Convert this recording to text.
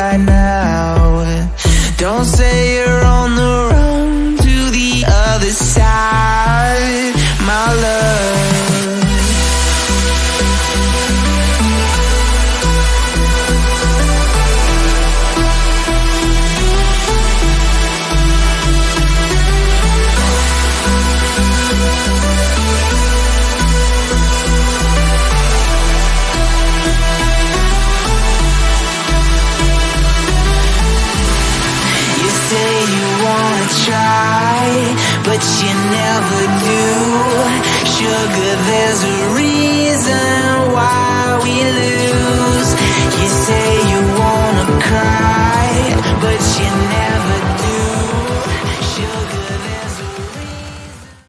right now. Don't say you're on the run to the other side, my love. Try, but you never do.